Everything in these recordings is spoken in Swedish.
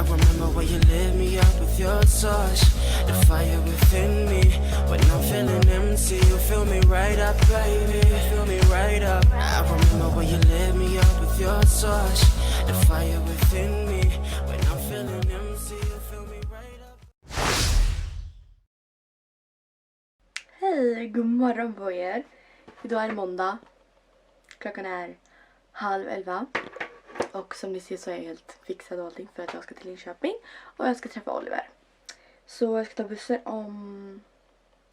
remember when you lit me up with your touch. The fire within me. When I'm feeling empty, you fill me right up, baby. Fill me right up. I remember when you lit me up with your touch. The fire within me. When I'm feeling empty, you fill me right up. Hej, god morgon på er. Idag är det måndag. Klockan är 10:30. Och som ni ser så är jag helt fixad och allting för att jag ska till Linköping. Och jag ska träffa Oliver. Så jag ska ta bussen om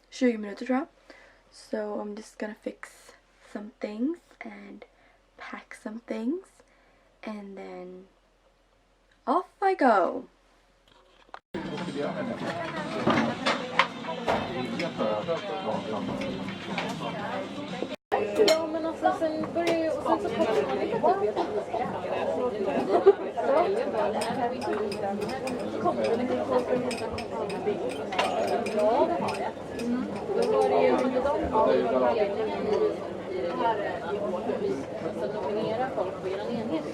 20 minuter tror jag. So I'm just gonna fix some things and pack some things. And then off I go. Ja, men alltså sen börjar ju, och sen så kommer det lite typ kommer det lite ja, det har jag. Då var det ju under de gångerna i det här så nominera folk på er enhet.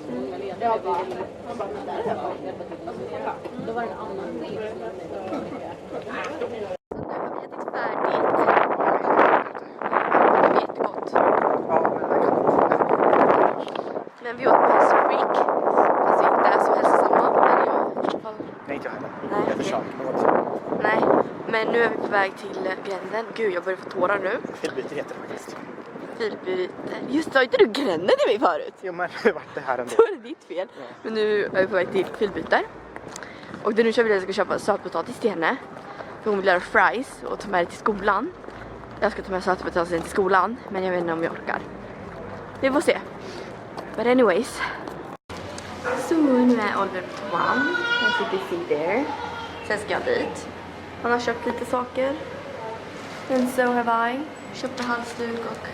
Jag bara, där är jag folk. Då var det en annan chef. Men vi åt på hälsofreak. Fast vi inte är så hälsosamma. Men jag... Nej, inte jag heller. Nej, jag försöker. Nej, men nu är vi på väg till gränden. Gud, jag börjar få tårar nu. Filbyte heter det faktiskt. Filbyte. Just sa inte du gränden till mig förut? Jo, men det vart det här ändå. Då är det ditt fel. Ja. Men nu är vi på väg till filbyte. Och nu kör vi att jag ska köpa sötpotatis till henne. För hon vill göra fries och ta med det till skolan. Jag ska ta med sötpotatisen till skolan. Men jag vet inte om jag orkar. Vi får se. But anyways. Så nu är Oliver på toan. Jag sitter there. Sen ska jag dit. Han har köpt lite saker. And so have I. Köpt en halsduk och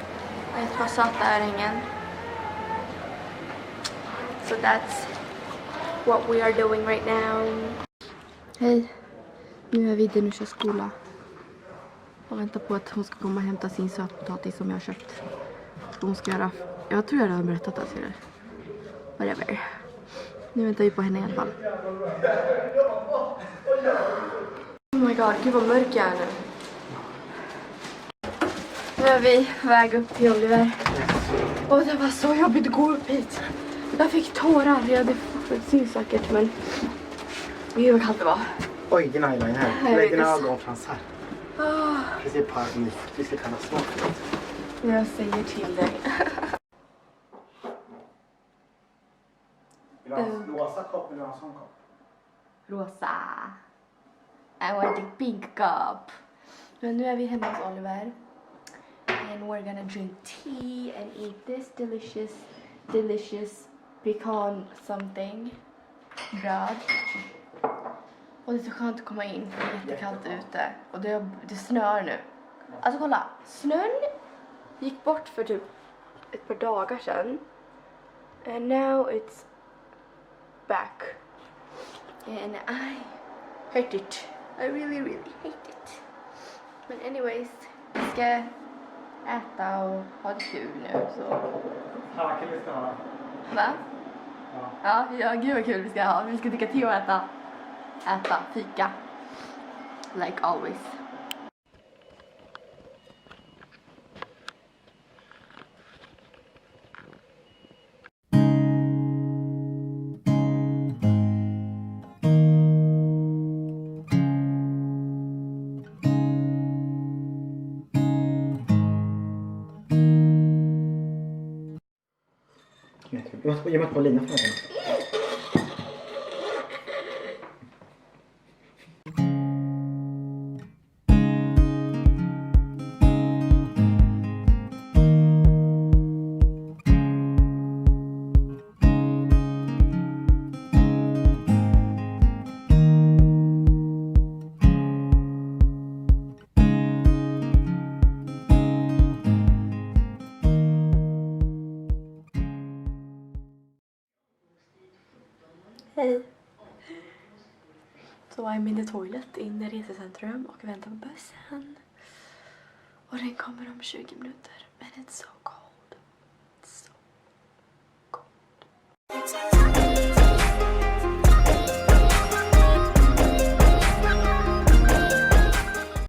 ett par söta örhängen. So that's what we are doing right now. Hej. Nu är vi i Denusas skola. Och väntar på att hon ska komma och hämta sin sötpotatis som jag har köpt. Hon ska göra... Jag tror jag har berättat det till er. Whatever. Nu väntar vi på henne i alla fall. Oh my god, gud vad mörk jag är nu. Nu är vi på väg upp till Oliver. Och det var så jobbigt att gå upp hit. Jag fick tårar. Jag hade fått säkert, men... Gud vad kallt det var. Oj, din eyeliner här. Lägg dina ögonfransar. Precis på här som vi ska kalla smak. Jag säger till dig. Vill du ha en rosa kopp eller en sån kopp? Rosa. I want a pink cup. Men nu är vi hemma hos Oliver. And we're gonna drink tea and eat this delicious pecan something. Bröd. Och det är så skönt att komma in. Det är jättekallt ute. Och det snör nu. Alltså kolla. Snön gick bort för typ ett par dagar sedan. And now it's back. And I hate it. I really hate it. Men anyways, vi ska äta och ha det kul nu. Så. Ja, kul vi ska ha. Va? Ja, gud vad kul vi ska ha. Vi ska dricka te och äta fika. Like always. Jag måste på lina för mig. Hej. Så I'm in the toilet in i resecentrum och väntar på bussen. Och den kommer om 20 minuter. Men it's so cold.